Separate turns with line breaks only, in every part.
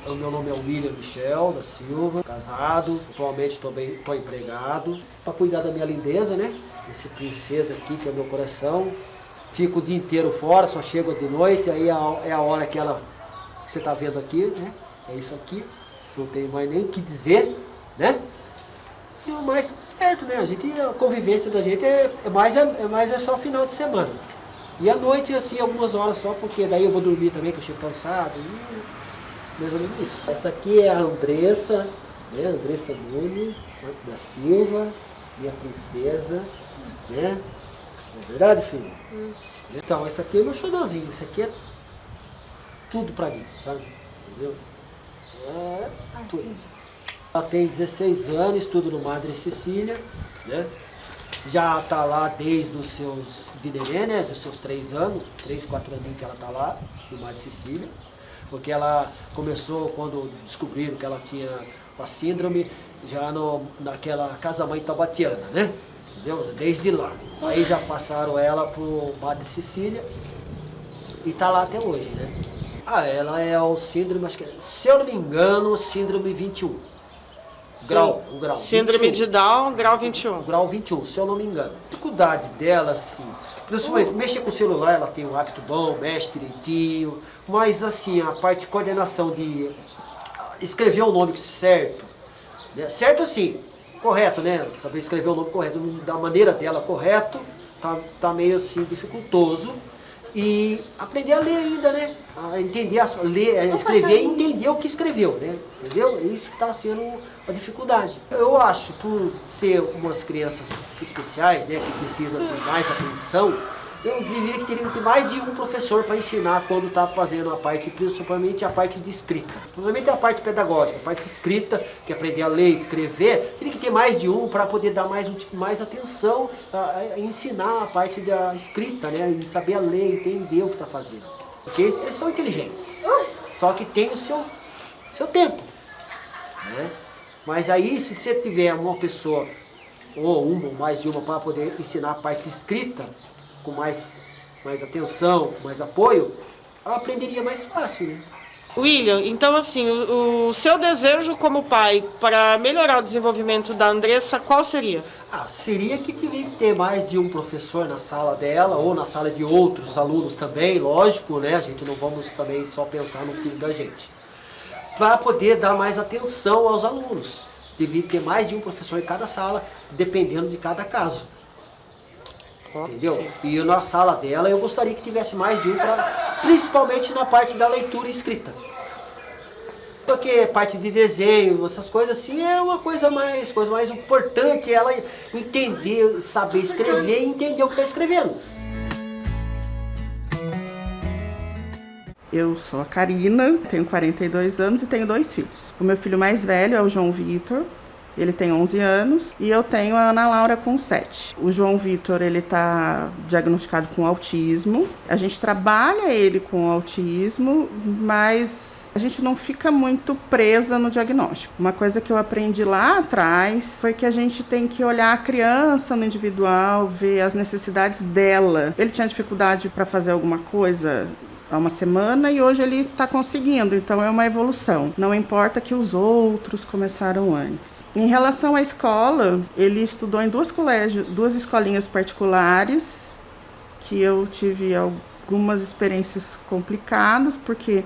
O meu nome é William Michel da Silva, casado, atualmente estou empregado. Para cuidar da minha lindeza, né? Esse princesa aqui que é o meu coração. Fico o dia inteiro fora, só chego de noite, aí é a hora que você está vendo aqui, né? É isso aqui, não tenho mais nem o que dizer, né? Mas tudo certo, né? A convivência da gente é mais só final de semana. E à noite, assim, algumas horas só, porque daí eu vou dormir também, que eu chego cansado. Mais ou menos isso. Essa aqui é a Andressa, né? Andressa Nunes da Silva, minha princesa, né? Não é verdade, filho? Então, esse aqui é meu xodózinho, isso aqui é tudo pra mim, sabe? Entendeu? É tudo. Ela tem 16 anos, estuda no Madre Cecília, né? Já tá lá desde os seus, de neném, né? Dos seus 3 anos, 3, 4 aninhos que ela tá lá, no Madre Cecília. Porque ela começou quando descobriram que ela tinha a síndrome, já naquela casa-mãe taubatiana, né? Entendeu? Desde lá. Aí já passaram ela pro Madre Cecília e tá lá até hoje, né? Ela é o síndrome, acho que, se eu não me engano, síndrome 21. O grau
Síndrome
21.
de Down, grau 21.
Grau 21, se eu não me engano. A dificuldade dela, assim, principalmente mexer com o celular, ela tem um hábito bom, mexe direitinho, mas assim, a parte de coordenação de escrever o nome certo, né? Certo assim, correto, né? Saber escrever o nome correto, da maneira dela correto, tá meio assim dificultoso. E aprender a ler ainda, né? A entender, escrever e entender o que escreveu, né? Entendeu? É isso que está sendo a dificuldade. Eu acho, por ser umas crianças especiais, né? Que precisam de mais atenção, eu diria que teria que ter mais de um professor para ensinar quando está fazendo a parte, principalmente a parte de escrita. Principalmente a parte pedagógica, a parte escrita, que é aprender a ler e escrever, teria que ter mais de um para poder dar mais atenção a ensinar a parte da escrita, né? E saber ler, entender o que está fazendo. Porque eles são inteligentes, só que tem o seu tempo, né? Mas aí, se você tiver uma pessoa, ou mais de uma, para poder ensinar a parte escrita, com mais atenção, mais apoio, ela aprenderia mais fácil, né?
William, então assim, o seu desejo como pai para melhorar o desenvolvimento da Andressa, qual seria?
Seria que teria que ter mais de um professor na sala dela, ou na sala de outros alunos também, lógico, né? A gente não vamos também só pensar no filho da gente. Para poder dar mais atenção aos alunos. Deveria ter mais de um professor em cada sala, dependendo de cada caso. Entendeu? E na sala dela eu gostaria que tivesse mais de um, principalmente na parte da leitura e escrita. Porque parte de desenho, essas coisas assim, é uma coisa mais importante, ela entender, saber escrever e entender o que está escrevendo.
Eu sou a Karina, tenho 42 anos e tenho 2 filhos. O meu filho mais velho é o João Vitor. Ele tem 11 anos e eu tenho a Ana Laura com 7. O João Vitor, ele está diagnosticado com autismo. A gente trabalha ele com autismo, mas a gente não fica muito presa no diagnóstico. Uma coisa que eu aprendi lá atrás foi que a gente tem que olhar a criança no individual, ver as necessidades dela. Ele tinha dificuldade para fazer alguma coisa há uma semana e hoje ele está conseguindo, então é uma evolução. Não importa que os outros começaram antes. Em relação à escola, ele estudou em 2 escolinhas particulares, que eu tive algumas experiências complicadas, porque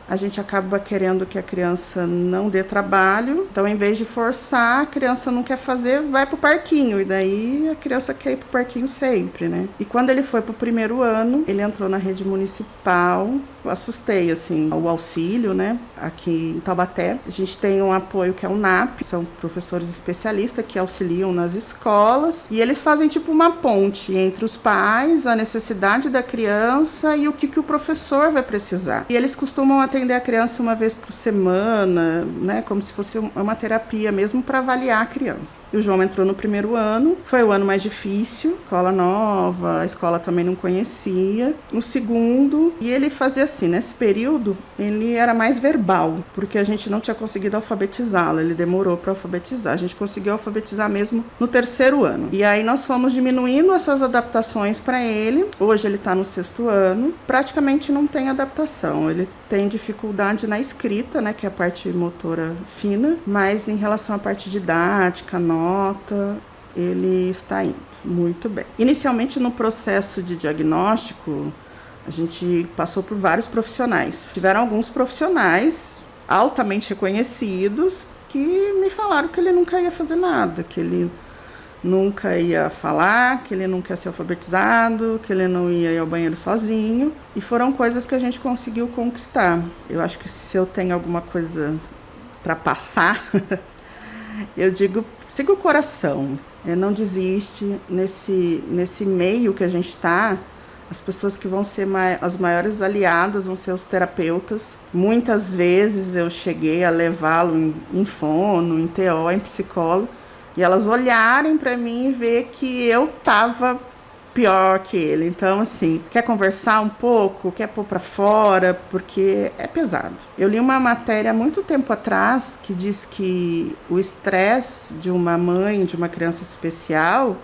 a gente acaba querendo que a criança não dê trabalho. Então, em vez de forçar, a criança não quer fazer, vai pro parquinho. E daí a criança quer ir pro parquinho sempre, né? E quando ele foi pro 1º ano, ele entrou na rede municipal. Eu assustei, assim, o auxílio, né? Aqui em Taubaté. A gente tem um apoio que é o NAP, são professores especialistas que auxiliam nas escolas. E eles fazem tipo uma ponte entre os pais, a necessidade da criança e o que o professor vai precisar. E eles costumam atender atender a criança uma vez por semana, né, como se fosse uma terapia mesmo para avaliar a criança. E o João entrou no primeiro ano, foi o ano mais difícil, escola nova, a escola também não conhecia. No segundo, e ele fazia assim, nesse período, ele era mais verbal, porque a gente não tinha conseguido alfabetizá-lo, ele demorou para alfabetizar. A gente conseguiu alfabetizar mesmo no terceiro ano. E aí nós fomos diminuindo essas adaptações para ele. Hoje ele está no sexto ano, praticamente não tem adaptação. Ele tem dificuldade na escrita, né, que é a parte motora fina, mas em relação à parte didática, nota, ele está indo muito bem. Inicialmente, no processo de diagnóstico, a gente passou por vários profissionais. Tiveram alguns profissionais altamente reconhecidos que me falaram que ele nunca ia fazer nada, que ele nunca ia falar, que ele nunca ia ser alfabetizado, que ele não ia ir ao banheiro sozinho. E foram coisas que a gente conseguiu conquistar. Eu acho que se eu tenho alguma coisa para passar, eu digo, siga o coração. Não desiste. Nesse meio que a gente está, as pessoas que vão ser as maiores aliadas vão ser os terapeutas. Muitas vezes eu cheguei a levá-lo em fono, em TO, em psicólogo, e elas olharem para mim e ver que eu tava pior que ele. Então, assim, quer conversar um pouco, quer pôr para fora, porque é pesado. Eu li uma matéria há muito tempo atrás que diz que o estresse de uma mãe, de uma criança especial,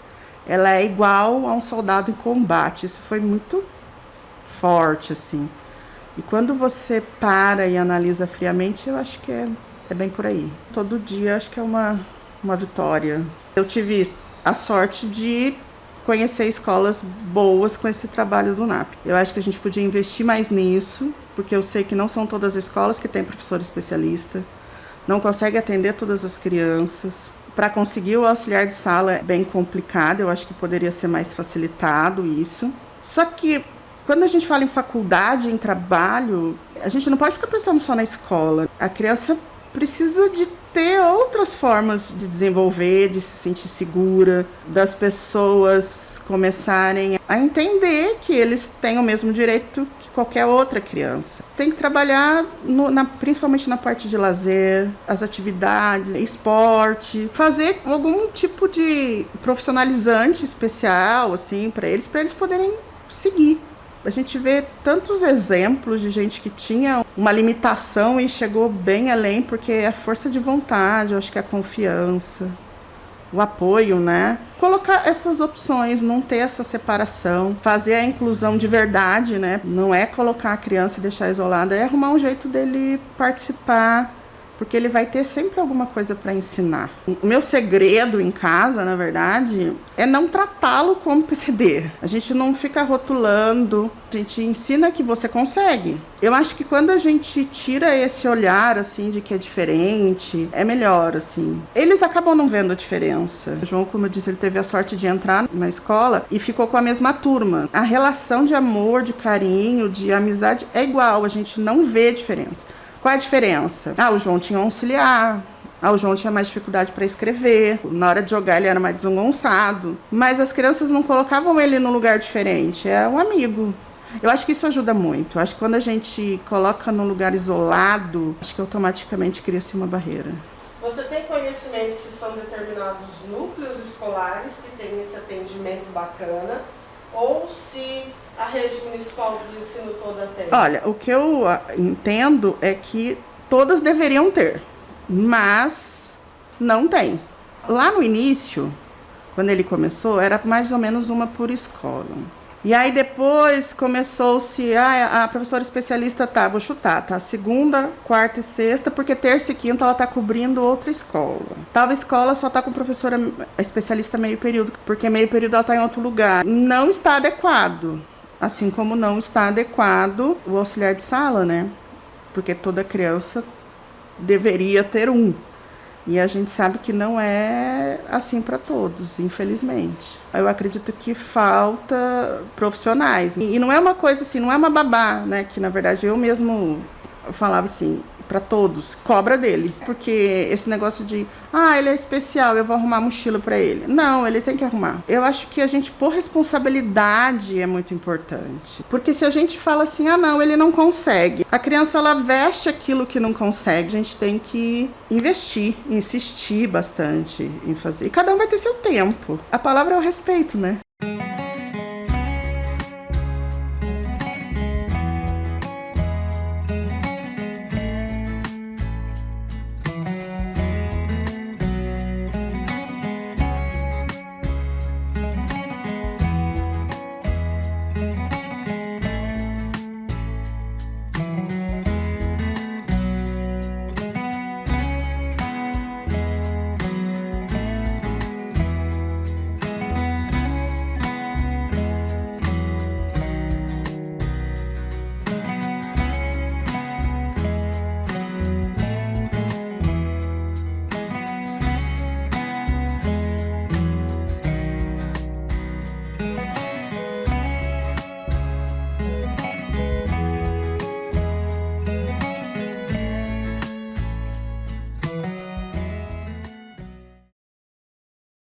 ela é igual a um soldado em combate. Isso foi muito forte, assim. E quando você para e analisa friamente, eu acho que é bem por aí. Todo dia, acho que é uma vitória. Eu tive a sorte de conhecer escolas boas com esse trabalho do NAP. Eu acho que a gente podia investir mais nisso, porque eu sei que não são todas as escolas que têm professor especialista, não consegue atender todas as crianças. Para conseguir o auxiliar de sala é bem complicado, eu acho que poderia ser mais facilitado isso. Só que quando a gente fala em faculdade, em trabalho, a gente não pode ficar pensando só na escola. A criança precisa de ter outras formas de desenvolver, de se sentir segura, das pessoas começarem a entender que eles têm o mesmo direito que qualquer outra criança. Tem que trabalhar principalmente na parte de lazer, as atividades, esporte, fazer algum tipo de profissionalizante especial assim, para eles poderem seguir. A gente vê tantos exemplos de gente que tinha uma limitação e chegou bem além, porque é a força de vontade, eu acho que é a confiança, o apoio, né? Colocar essas opções, não ter essa separação, fazer a inclusão de verdade, né? Não é colocar a criança e deixar isolada, é arrumar um jeito dele participar, porque ele vai ter sempre alguma coisa para ensinar. O meu segredo em casa, na verdade, é não tratá-lo como PCD. A gente não fica rotulando, a gente ensina que você consegue. Eu acho que quando a gente tira esse olhar, assim, de que é diferente, é melhor, assim. Eles acabam não vendo a diferença. O João, como eu disse, ele teve a sorte de entrar na escola e ficou com a mesma turma. A relação de amor, de carinho, de amizade é igual, a gente não vê a diferença. Qual é a diferença? O João tinha um auxiliar, o João tinha mais dificuldade para escrever, na hora de jogar ele era mais desengonçado, mas as crianças não colocavam ele num lugar diferente, é um amigo. Eu acho que isso ajuda muito, eu acho que quando a gente coloca num lugar isolado, acho que automaticamente cria-se uma barreira.
Você tem conhecimento se são determinados núcleos escolares que têm esse atendimento bacana, ou se a rede municipal de ensino toda tem?
Olha, o que eu entendo é que todas deveriam ter, mas não tem. Lá no início, quando ele começou, era mais ou menos uma por escola. E aí depois começou-se, a professora especialista vou chutar, segunda, quarta e sexta, porque terça e quinta ela tá cobrindo outra escola. Tal escola só tá com professora especialista meio período, porque meio período ela tá em outro lugar. Não está adequado, assim como não está adequado o auxiliar de sala, né? Porque toda criança deveria ter um. E a gente sabe que não é assim para todos, infelizmente. Eu acredito que falta profissionais. E não é uma coisa assim, não é uma babá, né? Que na verdade eu mesmo falava assim, para todos, cobra dele. Porque esse negócio de, ele é especial, eu vou arrumar mochila para ele. Não, ele tem que arrumar. Eu acho que a gente, por responsabilidade, é muito importante. Porque se a gente fala assim, não, ele não consegue. A criança, ela veste aquilo que não consegue. A gente tem que investir, insistir bastante em fazer. E cada um vai ter seu tempo. A palavra é o respeito, né?